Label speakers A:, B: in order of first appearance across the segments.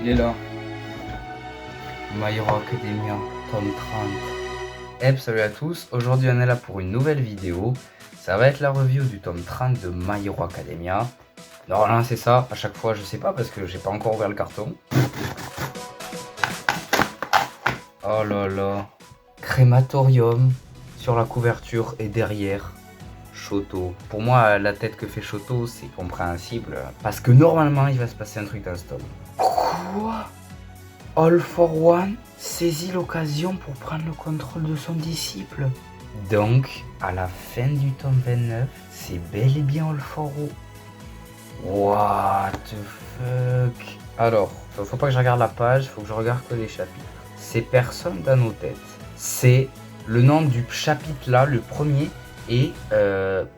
A: Il est là. My Hero Academia, tome 30. Salut à tous, aujourd'hui on est là pour une nouvelle vidéo. Ça va être la review du tome 30 de My Hero Academia. Alors là c'est ça, à chaque fois je sais pas parce que j'ai pas encore ouvert le carton. Oh là là. Crématorium sur la couverture et derrière Shoto. Pour moi la tête que fait Shoto c'est compréhensible parce que normalement il va se passer un truc dans ce tome. Quoi? All for One saisit l'occasion pour prendre le contrôle de son disciple. Donc, à la fin du tome 29, c'est bel et bien All for One. What the fuck? Alors, faut pas que je regarde la page, faut que je regarde que les chapitres. C'est personne dans nos têtes. C'est le nom du chapitre là, le premier. Et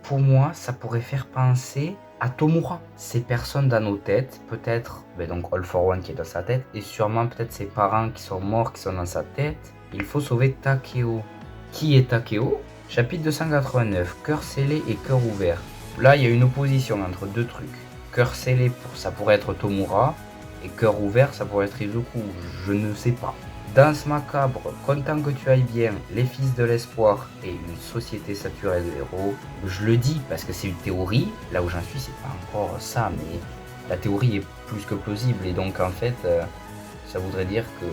A: pour moi, ça pourrait faire penser à Tomura. Ces personnes dans nos têtes, peut-être, donc All for One qui est dans sa tête, et sûrement peut-être ses parents qui sont morts, qui sont dans sa tête. Il faut sauver Takeo. Qui est Takeo? Chapitre 289, cœur scellé et cœur ouvert. Là, il y a une opposition entre deux trucs. Cœur scellé, ça pourrait être Tomura, et cœur ouvert, ça pourrait être Izuku. Je ne sais pas. Danse macabre, content que tu ailles bien, les fils de l'espoir et une société saturée de héros. Je le dis parce que c'est une théorie, là où j'en suis c'est pas encore ça, mais la théorie est plus que plausible et donc en fait ça voudrait dire que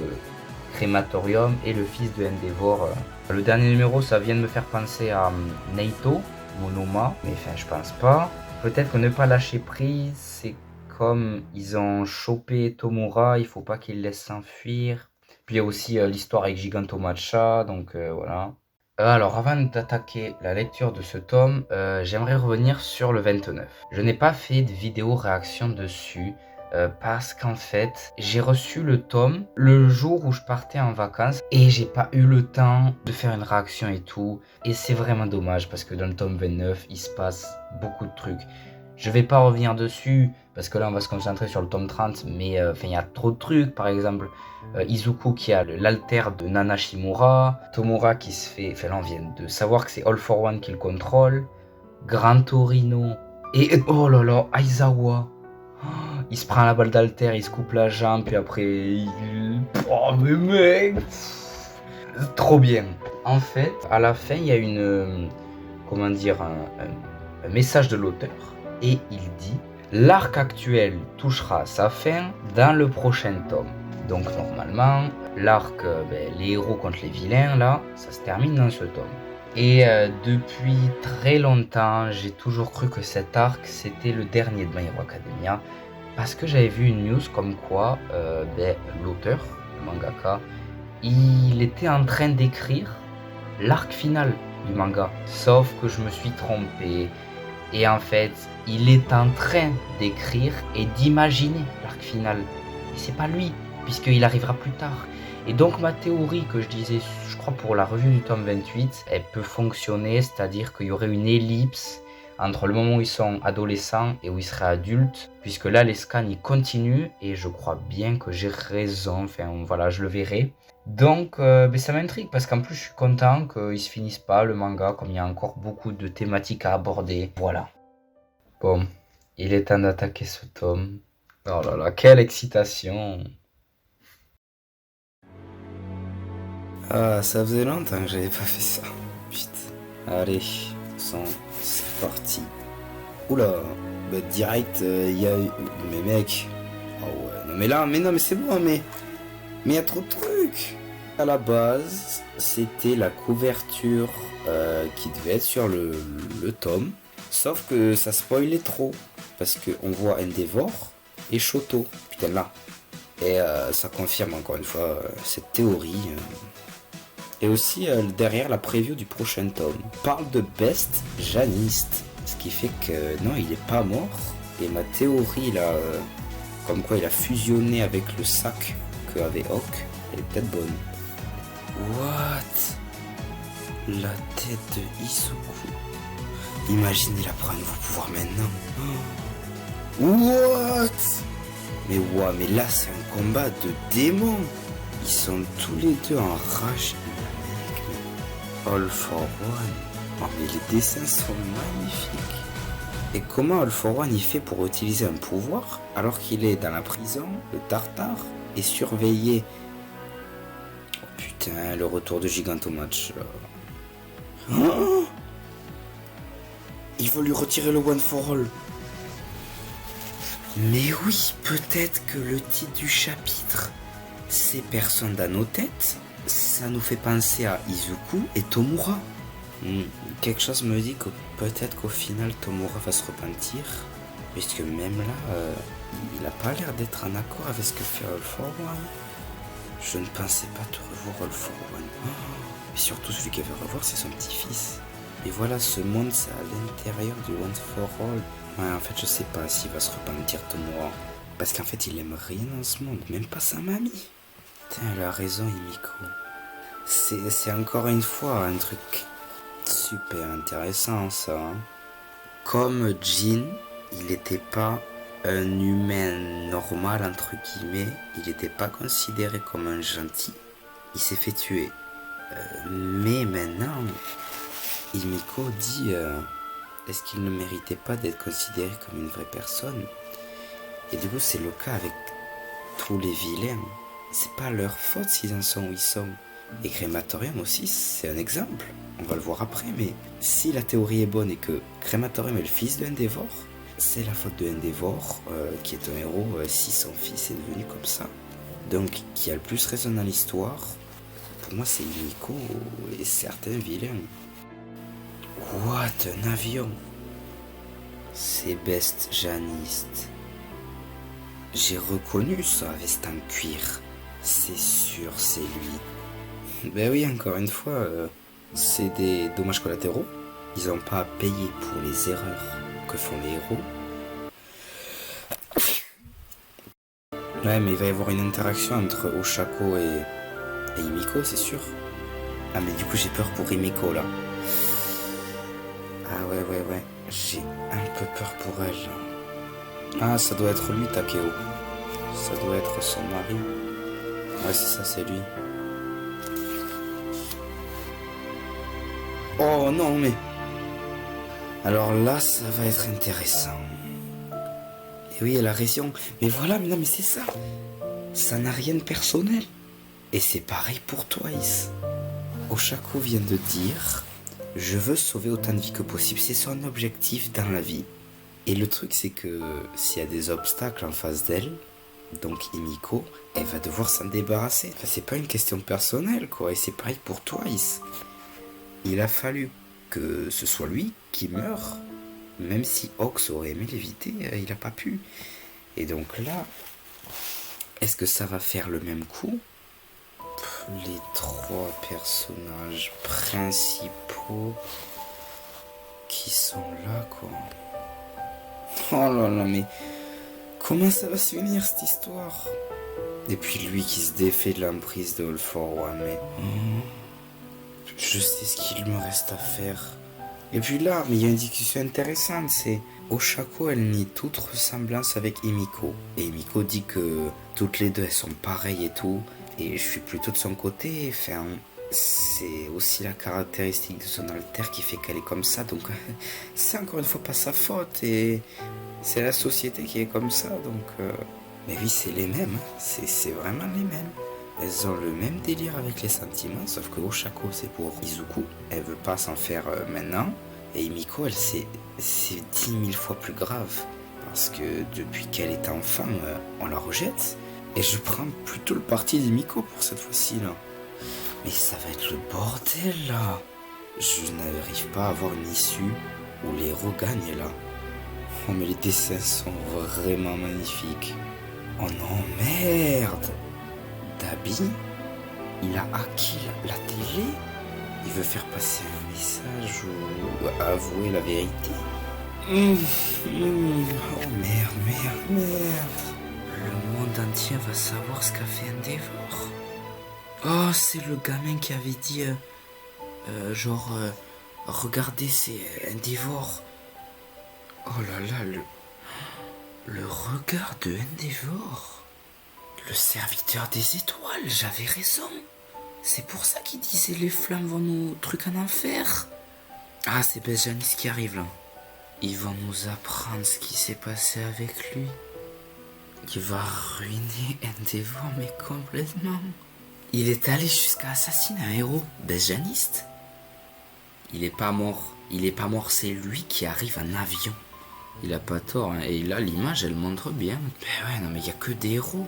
A: Crématorium est le fils de Endeavor. Le dernier numéro ça vient de me faire penser à Naito, Monoma, mais enfin je pense pas. Peut-être que ne pas lâcher prise, c'est comme ils ont chopé Tomura, il faut pas qu'ils laissent s'enfuir. Puis il y a aussi l'histoire avec Gigantomachia, donc voilà. Alors avant d'attaquer la lecture de ce tome, j'aimerais revenir sur le 29. Je n'ai pas fait de vidéo réaction dessus, parce qu'en fait, j'ai reçu le tome le jour où je partais en vacances, et j'ai pas eu le temps de faire une réaction et tout, et c'est vraiment dommage, parce que dans le tome 29, il se passe beaucoup de trucs. Je vais pas revenir dessus, parce que là on va se concentrer sur le tome 30, mais il y a trop de trucs, par exemple Izuku qui a l'alter de Nana Shimura, Tomura qui se fait, là on vient de savoir que c'est All for One qui le contrôle, Gran Torino, et oh là là, Aizawa, il se prend la balle d'alter, il se coupe la jambe, puis après oh mais mec, trop bien. En fait, à la fin il y a une, comment dire, un message de l'auteur, et il dit « L'arc actuel touchera sa fin dans le prochain tome ». Donc normalement, l'arc, les héros contre les vilains, là, ça se termine dans ce tome. Et depuis très longtemps, j'ai toujours cru que cet arc, c'était le dernier de My Hero Academia. Parce que j'avais vu une news comme quoi l'auteur, le mangaka, il était en train d'écrire l'arc final du manga. Sauf que je me suis trompé. Et en fait, il est en train d'écrire et d'imaginer l'arc final. Et c'est pas lui, puisqu'il arrivera plus tard. Et donc ma théorie que je disais, je crois pour la revue du tome 28, elle peut fonctionner, c'est-à-dire qu'il y aurait une ellipse entre le moment où ils sont adolescents et où ils seraient adultes, puisque là les scans ils continuent et je crois bien que j'ai raison, enfin voilà, je le verrai. Donc ça m'intrigue parce qu'en plus je suis content qu'il se finisse pas le manga comme il y a encore beaucoup de thématiques à aborder. Voilà. Bon, il est temps d'attaquer ce tome. Oh là là, quelle excitation!
B: Ah, ça faisait longtemps que j'avais pas fait ça. Putain. Allez, c'est parti. Oula, bah direct, il y a eu... Mais mec... Oh ouais, non mais là, mais non mais c'est bon, mais il y a trop de trucs. À la base, c'était la couverture qui devait être sur le tome. Sauf que ça spoilait trop. Parce qu'on voit Endeavor et Shoto. Putain là. Et ça confirme encore une fois cette théorie. Et aussi derrière la preview du prochain tome. Parle de Best Janiste. Ce qui fait que non, il est pas mort. Et ma théorie là, comme quoi il a fusionné avec le sac que avait Hawk, elle est peut-être bonne. What? La tête de Izuku. Imaginez la prendre nouveau pouvoir maintenant. What? Mais ouais, mais là c'est un combat de démons. Ils sont tous les deux en rage. All for One. Oh mais les dessins sont magnifiques. Et comment All for One y fait pour utiliser un pouvoir alors qu'il est dans la prison, le Tartare, et surveillé. Oh putain, le retour de Gigantomatch. Oh, il va lui retirer le One for All. Mais oui, peut-être que le titre du chapitre, c'est personne dans nos têtes. Ça nous fait penser à Izuku et Tomura. Quelque chose me dit que peut-être qu'au final Tomura va se repentir, puisque même là, il a pas l'air d'être en accord avec ce que fait All for One. Je ne pensais pas te revoir All for One. Et surtout celui qu'elle veut revoir, c'est son petit-fils. Et voilà, ce monde, c'est à l'intérieur du One for All. Ouais, en fait, je sais pas s'il va se repentir Tomura, parce qu'en fait, il aime rien dans ce monde, même pas sa mamie. Putain, elle a raison, Himiko. C'est encore une fois un truc super intéressant, ça. Comme Jin, il n'était pas un humain normal, entre guillemets. Il n'était pas considéré comme un gentil. Il s'est fait tuer. Mais maintenant, Himiko dit est-ce qu'il ne méritait pas d'être considéré comme une vraie personne? Et du coup, c'est le cas avec tous les vilains. C'est pas leur faute s'ils en sont où ils sont. Et Crématorium aussi, c'est un exemple. On va le voir après, mais si la théorie est bonne et que Crématorium est le fils de Endeavor, c'est la faute de Endeavor, qui est un héros, si son fils est devenu comme ça. Donc, qui a le plus raison dans l'histoire, pour moi, c'est Himiko et certains vilains. What, un avion? C'est Best Janiste. J'ai reconnu sa veste en cuir. C'est sûr, c'est lui. Ben oui, encore une fois, c'est des dommages collatéraux. Ils n'ont pas à payer pour les erreurs que font les héros. Ouais, mais il va y avoir une interaction entre Oshako et Himiko, c'est sûr. Ah, mais du coup, j'ai peur pour Himiko, là. Ah ouais. J'ai un peu peur pour elle. Ah, ça doit être lui, Takeo. Ça doit être son mari. Ouais, c'est ça, c'est lui. Oh non, mais... Alors là, ça va être intéressant. Et oui, elle a raison. Mais voilà, mais non, mais c'est ça. Ça n'a rien de personnel. Et c'est pareil pour Twice. Oshako vient de dire... Je veux sauver autant de vies que possible. C'est son objectif dans la vie. Et le truc, c'est que s'il y a des obstacles en face d'elle, donc Himiko, elle va devoir s'en débarrasser. Enfin, c'est pas une question personnelle, quoi. Et c'est pareil pour Twice. Il a fallu que ce soit lui qui meure. Même si Ox aurait aimé l'éviter, il n'a pas pu. Et donc là, est-ce que ça va faire le même coup? Les trois personnages principaux qui sont là, quoi. Oh là là, mais comment ça va se finir cette histoire? Et puis lui qui se défait de l'emprise de All for One, mais je sais ce qu'il me reste à faire. Et puis là, mais il y a une discussion intéressante, c'est Oshako, elle nie toute ressemblance avec Himiko. Et Himiko dit que toutes les deux, elles sont pareilles et tout. Et je suis plutôt de son côté, enfin, c'est aussi la caractéristique de son alter qui fait qu'elle est comme ça, donc c'est encore une fois pas sa faute, et c'est la société qui est comme ça, donc... Mais oui, c'est les mêmes, c'est vraiment les mêmes. Elles ont le même délire avec les sentiments, sauf que Oshako c'est pour Izuku, elle veut pas s'en faire maintenant, et Himiko, elle c'est 10 000 fois plus grave, parce que depuis qu'elle est enfant, on la rejette. Et je prends plutôt le parti d'Himiko pour cette fois-ci, là. Mais ça va être le bordel, là. Je n'arrive pas à avoir une issue où les héros gagnent, là. Oh, mais les dessins sont vraiment magnifiques. Oh non, merde. Dabi, il a acquis la télé. Il veut faire passer un message ou avouer la vérité. Oh, merde. Le monde entier va savoir ce qu'a fait Endeavor. Oh, c'est le gamin qui avait dit... regardez, c'est Endeavor. Oh là là, le regard de Endeavor. Le serviteur des étoiles, j'avais raison. C'est pour ça qu'il disait les flammes vont nous trucs en enfer. Ah, c'est Benjanis qui arrive là. Ils vont nous apprendre ce qui s'est passé avec lui. Il va ruiner Endeavor, mais complètement. Il est allé jusqu'à assassiner un héros besjaniste. Il est pas mort. Il est pas mort, c'est lui qui arrive en avion. Il a pas tort, hein. Et là, l'image, elle montre bien. Mais ouais, non, mais il y a que des héros.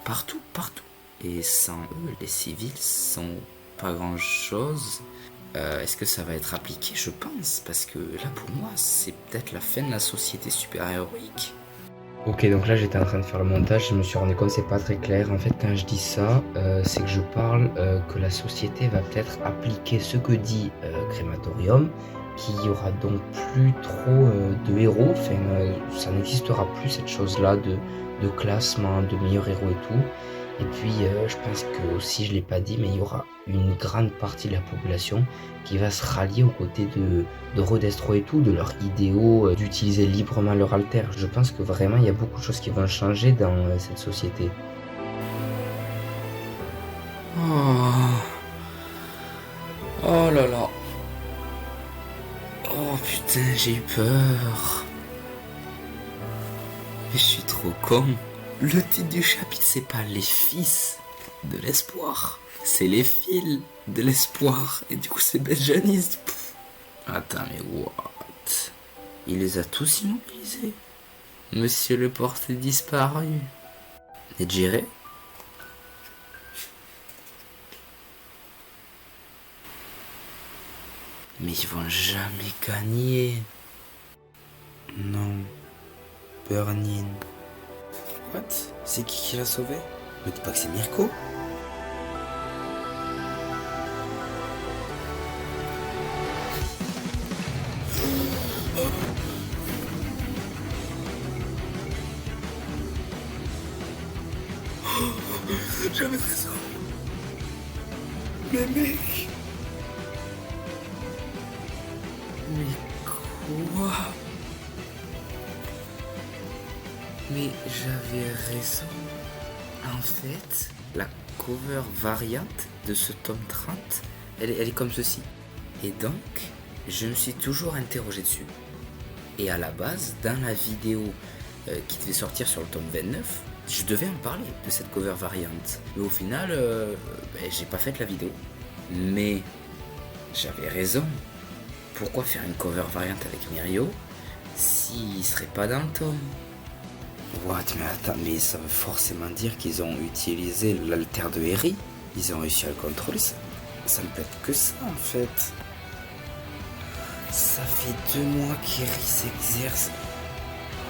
B: Partout, partout. Et sans eux, les civils sont pas grand-chose. Est-ce que ça va être appliqué? Je pense, parce que là, pour moi, c'est peut-être la fin de la société super-héroïque.
A: Ok, donc là j'étais en train de faire le montage, je me suis rendu compte que c'est pas très clair. En fait, quand je dis ça, c'est que je parle que la société va peut-être appliquer ce que dit Crématorium, qu'il y aura donc plus trop de héros, enfin ça n'existera plus cette chose-là de classement, de meilleurs héros et tout. Et puis je pense que aussi, je l'ai pas dit, mais il y aura une grande partie de la population qui va se rallier aux côtés de Rodestro et tout, de leurs idéaux, d'utiliser librement leur alter. Je pense que vraiment il y a beaucoup de choses qui vont changer dans cette société.
B: Oh, oh là là. Oh putain, j'ai eu peur. Mais je suis trop con. Le titre du chapitre, c'est pas les fils de l'espoir, c'est les fils de l'espoir. Et du coup, c'est besjaniste. Attends, mais what? Il les a tous immobilisés. Monsieur le porte est disparu. Et Jiré? Mais ils vont jamais gagner. Non. Burnin. What? C'est qui l'a sauvé? Me dis pas que c'est Mirko? J'avais raison. Mais mec. Mais quoi? Mais j'avais raison. En fait, la cover variante de ce tome 30, elle est comme ceci. Et donc, je me suis toujours interrogé dessus. Et à la base, dans la vidéo qui devait sortir sur le tome 29, je devais en parler de cette cover variante. Mais au final, j'ai pas fait la vidéo. Mais j'avais raison. Pourquoi faire une cover variante avec Mirio s'il serait pas dans le tome? What? Mais attends, mais ça veut forcément dire qu'ils ont utilisé l'alter de Eri. Ils ont réussi à le contrôler, ça me pète que ça en fait. Ça fait 2 mois qu'Eri s'exerce.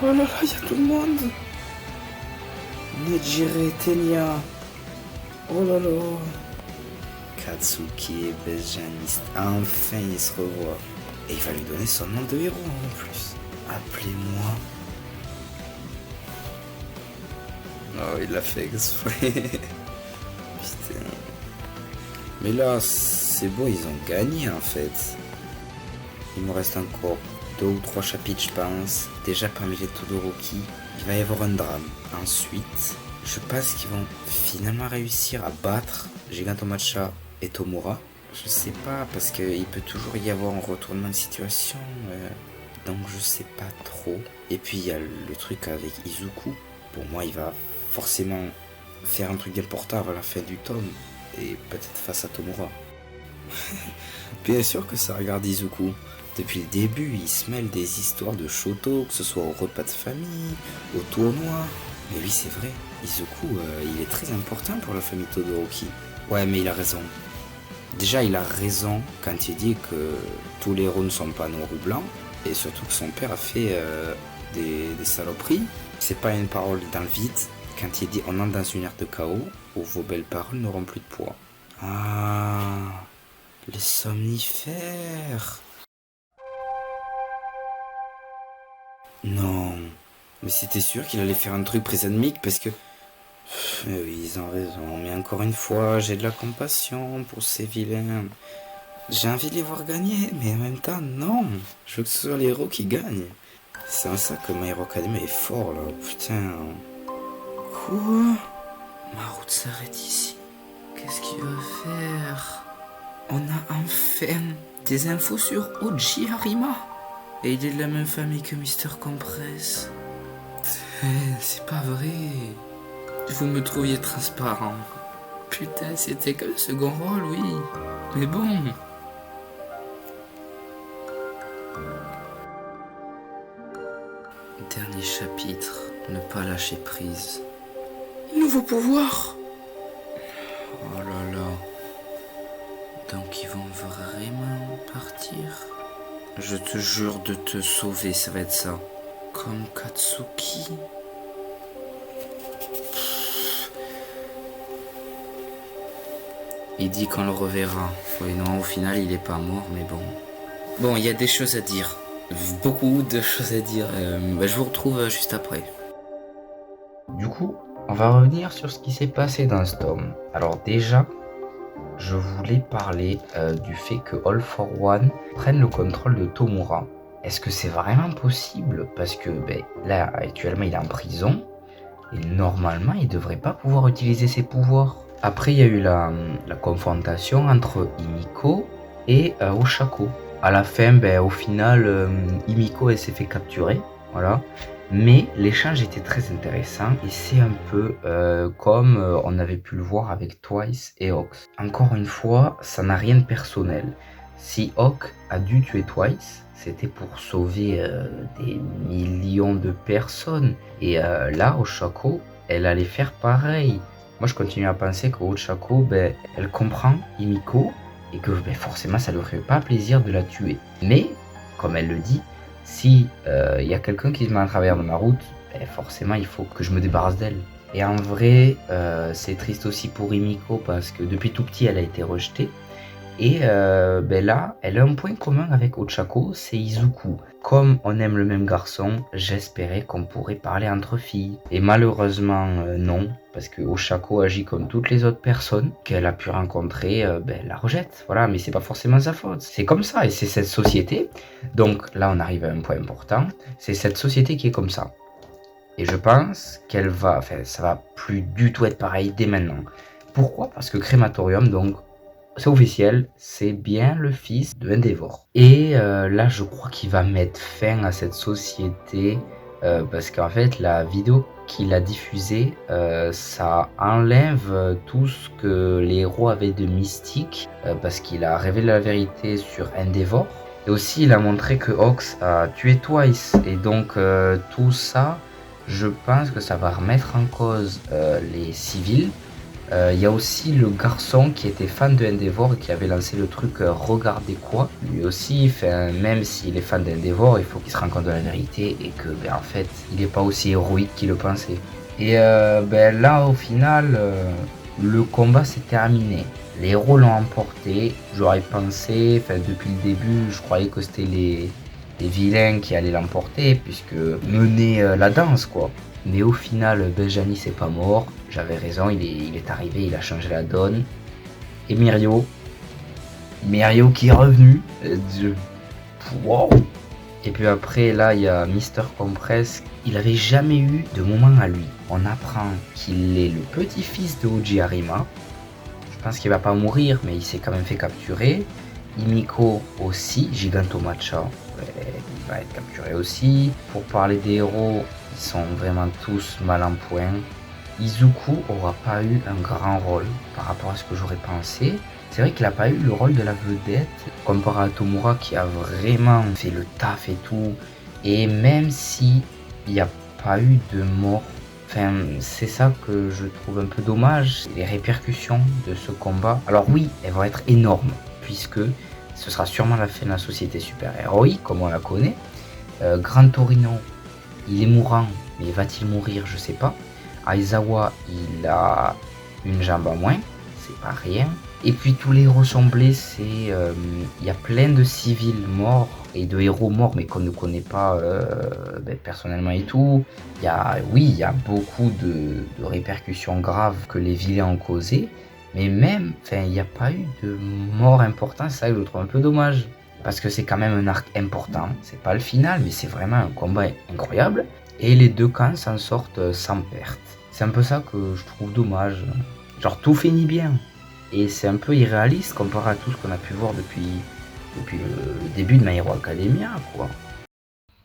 B: Oh là là, il y a tout le monde. Nejire, Tenya. Oh là là. Katsuki est besjaniste. Enfin, il se revoit. Et il va lui donner son nom de héros en plus. Appelez-moi. Oh, il l'a fait exprès. Putain. Mais là, c'est beau, ils ont gagné en fait. Il me reste encore 2 ou 3 chapitres, je pense. Déjà parmi les Todoroki, il va y avoir un drame. Ensuite, je pense qu'ils vont finalement réussir à battre Gigantomachia et Tomura. Je sais pas, parce qu'il peut toujours y avoir un retournement de situation. Donc je sais pas trop. Et puis il y a le truc avec Izuku. Pour moi, il va forcément faire un truc important avant la fin du tome. Et peut-être face à Tomura. Bien sûr que ça regarde Izuku. Depuis le début, il se mêle des histoires de Shoto, que ce soit au repas de famille, au tournoi. Mais oui, c'est vrai, Izuku, il est très important pour la famille Todoroki. Ouais, mais il a raison. Déjà, il a raison quand il dit que tous les héros ne sont pas noirs ou blancs, et surtout que son père a fait des saloperies. C'est pas une parole dans le vide. Quand il dit on entre dans une ère de chaos où vos belles paroles n'auront plus de poids. Ah, les somnifères. Non, mais c'était sûr qu'il allait faire un truc prisonnique parce que... Oui, ils ont raison, mais encore une fois, j'ai de la compassion pour ces vilains. J'ai envie de les voir gagner, mais en même temps, non. Je veux que ce soit les héros qui gagnent. C'est en ça que My Hero Academia est fort, là. Putain. Quoi? Ma route s'arrête ici. Qu'est-ce qu'il va faire? On a enfin des infos sur Oji Harima. Et il est de la même famille que Mister Compress. C'est pas vrai. Vous me trouviez transparent. Putain, c'était que le second rôle, oui. Mais bon. Dernier chapitre. Ne pas lâcher prise. Nouveau pouvoir. Oh là là. Donc ils vont vraiment partir? Je te jure de te sauver, ça va être ça. Comme Katsuki. Il dit qu'on le reverra. Oui, non, au final, il est pas mort, mais bon. Bon, il y a des choses à dire. Beaucoup de choses à dire. Je vous retrouve juste après.
A: Du coup, on va revenir sur ce qui s'est passé dans ce tome. Alors déjà, je voulais parler du fait que All for One prenne le contrôle de Tomura. Est-ce que c'est vraiment possible? Parce que là, actuellement, il est en prison. Et normalement, il devrait pas pouvoir utiliser ses pouvoirs. Après, il y a eu la confrontation entre Himiko et Oshako. À la fin, au final, Himiko elle s'est fait capturer. Voilà. Mais l'échange était très intéressant et c'est un peu comme on avait pu le voir avec Twice et Ox. Encore une fois, ça n'a rien de personnel. Si Hawk a dû tuer Twice, c'était pour sauver des millions de personnes. Et là, Oshako, elle allait faire pareil. Moi, je continue à penser que Oshako, elle comprend Himiko et que forcément, ça ne lui ferait pas plaisir de la tuer. Mais, comme elle le dit, si y a quelqu'un qui se met à travers de ma route, forcément, il faut que je me débarrasse d'elle. Et en vrai, c'est triste aussi pour Himiko parce que depuis tout petit, elle a été rejetée. Et là, elle a un point commun avec Ochako, c'est Izuku. Comme on aime le même garçon, j'espérais qu'on pourrait parler entre filles. Et malheureusement, non, parce que Ochako agit comme toutes les autres personnes qu'elle a pu rencontrer, la rejette. Voilà, mais c'est pas forcément sa faute. C'est comme ça, et c'est cette société. Donc là, on arrive à un point important. C'est cette société qui est comme ça. Et je pense ça va plus du tout être pareil dès maintenant. Pourquoi? Parce que Crématorium, donc, c'est officiel, c'est bien le fils de Endeavor. Et là, je crois qu'il va mettre fin à cette société parce qu'en fait, la vidéo qu'il a diffusée, ça enlève tout ce que les héros avaient de mystique parce qu'il a révélé la vérité sur Endeavor. Et aussi, il a montré que Ox a tué Twice. Et donc, tout ça, je pense que ça va remettre en cause les civils. Il y a aussi le garçon qui était fan de Endeavor et qui avait lancé le truc Regardez quoi. Lui aussi, même s'il est fan d'Endeavor, il faut qu'il se rende compte de la vérité et que en fait, il n'est pas aussi héroïque qu'il le pensait. Et là, au final, le combat s'est terminé. Les héros l'ont emporté. J'aurais pensé, depuis le début, je croyais que c'était les vilains qui allaient l'emporter puisque mener la danse quoi. Mais au final, Benjani c'est pas mort. J'avais raison, il est arrivé, il a changé la donne. Et Mirio qui est revenu. Wow. Et puis après, là, il y a Mister Compress. Il avait jamais eu de moment à lui. On apprend qu'il est le petit-fils de Oji Harima. Je pense qu'il va pas mourir, mais il s'est quand même fait capturer. Himiko aussi, Gigantomacha, il va être capturé aussi. Pour parler des héros, ils sont vraiment tous mal en point. Izuku aura pas eu un grand rôle par rapport à ce que j'aurais pensé. C'est vrai qu'il n'a pas eu le rôle de la vedette, comparé à Tomura qui a vraiment fait le taf et tout. Et même si il n'y a pas eu de mort, c'est ça que je trouve un peu dommage. Les répercussions de ce combat, alors oui, elles vont être énormes, puisque ce sera sûrement la fin de la société super-héroïque, comme on la connaît. Gran Torino, il est mourant, mais va-t-il mourir? Je sais pas. Aizawa, il a une jambe en moins, c'est pas rien. Et puis tous les héros sont blessés, il y a plein de civils morts et de héros morts mais qu'on ne connaît pas personnellement et tout. Il y a beaucoup de répercussions graves que les vilains ont causées, mais même, il n'y a pas eu de mort importante, c'est ça que je trouve un peu dommage. Parce que c'est quand même un arc important, c'est pas le final, mais c'est vraiment un combat incroyable. Et les deux camps s'en sortent sans perte. C'est un peu ça que je trouve dommage. Genre tout finit bien. Et c'est un peu irréaliste comparé à tout ce qu'on a pu voir depuis le début de My Hero Academia, quoi.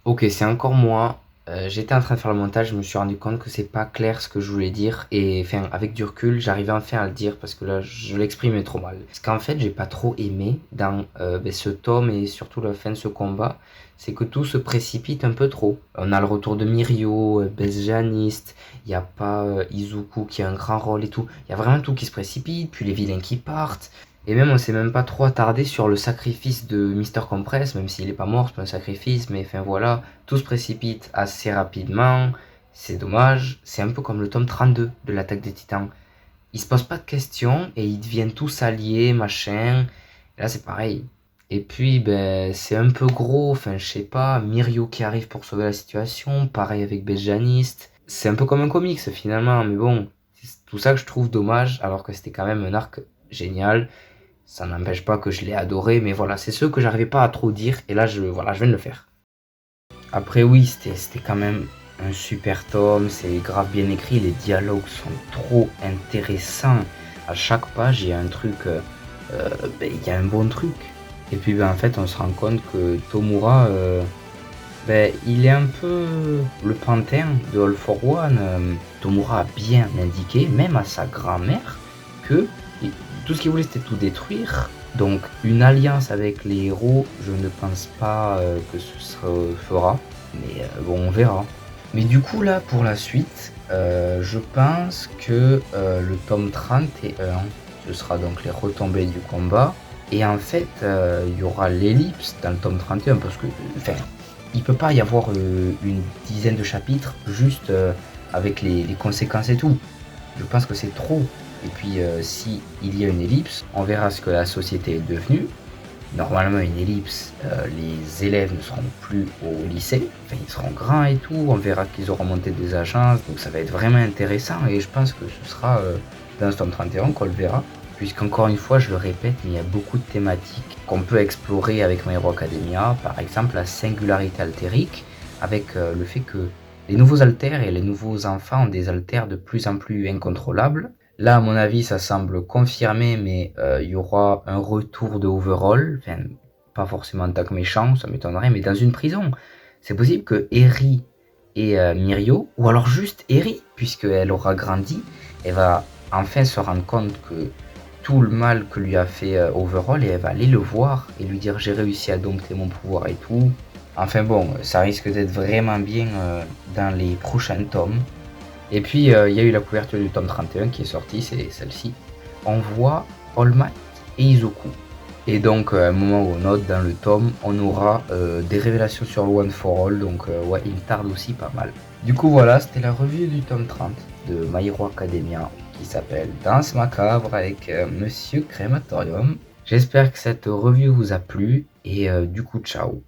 A: Ok, c'est encore moi. J'étais en train de faire le montage, je me suis rendu compte que c'est pas clair ce que je voulais dire. Et enfin, avec du recul, j'arrivais enfin à le dire parce que là, je l'exprimais trop mal. Parce qu'en fait, j'ai pas trop aimé dans ce tome et surtout la fin de ce combat, c'est que tout se précipite un peu trop. On a le retour de Mirio, Besjanist, il y a pas Izuku qui a un grand rôle et tout. Il y a vraiment tout qui se précipite, puis les vilains qui partent. Et même, on s'est même pas trop attardé sur le sacrifice de Mister Compress, même s'il est pas mort, c'est pas un sacrifice, mais enfin voilà, tout se précipite assez rapidement, c'est dommage, c'est un peu comme le tome 32 de l'attaque des titans. Ils se posent pas de questions et ils deviennent tous alliés, machin, et là c'est pareil. Et puis, ben, c'est un peu gros, enfin je sais pas, Mirio qui arrive pour sauver la situation, pareil avec Bejanist, c'est un peu comme un comics finalement, mais bon, c'est tout ça que je trouve dommage, alors que c'était quand même un arc génial. Ça n'empêche pas que je l'ai adoré, mais voilà, c'est ce que j'arrivais pas à trop dire, et là, voilà, je viens de le faire. Après, oui, c'était quand même un super tome, c'est grave bien écrit, les dialogues sont trop intéressants. À chaque page, il y a un truc, il y a un bon truc. Et puis, ben, en fait, on se rend compte que Tomura, il est un peu le pantin de All for One. Tomura a bien indiqué, même à sa grand-mère, que tout ce qu'il voulait c'était tout détruire. Donc une alliance avec les héros, je ne pense pas que ce se fera. Mais bon, on verra. Mais du coup là, pour la suite, je pense que le tome 31, ce sera donc les retombées du combat. Et en fait, il y aura l'ellipse dans le tome 31 parce que, enfin, il peut pas y avoir une dizaine de chapitres juste avec les conséquences et tout. Je pense que c'est trop. Et puis, si il y a une ellipse, on verra ce que la société est devenue. Normalement, une ellipse, les élèves ne seront plus au lycée. Enfin, ils seront grands et tout. On verra qu'ils auront monté des agences. Donc, ça va être vraiment intéressant. Et je pense que ce sera dans ce tome 31 qu'on le verra. Puisqu'encore une fois, je le répète, il y a beaucoup de thématiques qu'on peut explorer avec My Hero Academia. Par exemple, la singularité altérique, avec le fait que les nouveaux altères et les nouveaux enfants ont des altères de plus en plus incontrôlables. Là, à mon avis, ça semble confirmé, mais il y aura un retour de Overall. Enfin, pas forcément en tant que méchant, ça m'étonnerait, mais dans une prison. C'est possible que Eri et Mirio, ou alors juste Eri, puisqu'elle aura grandi, elle va enfin se rendre compte que tout le mal que lui a fait Overall, et elle va aller le voir et lui dire j'ai réussi à dompter mon pouvoir et tout. Enfin bon, ça risque d'être vraiment bien dans les prochains tomes. Et puis il y a eu la couverture du tome 31 qui est sortie, c'est celle-ci. On voit All Might et Izuku. Et donc à un moment ou un autre dans le tome, on aura des révélations sur le One for All, donc ouais, il tarde aussi pas mal. Du coup voilà, c'était la revue du tome 30 de My Hero Academia qui s'appelle Danse macabre avec Monsieur Crématorium. J'espère que cette revue vous a plu et du coup ciao.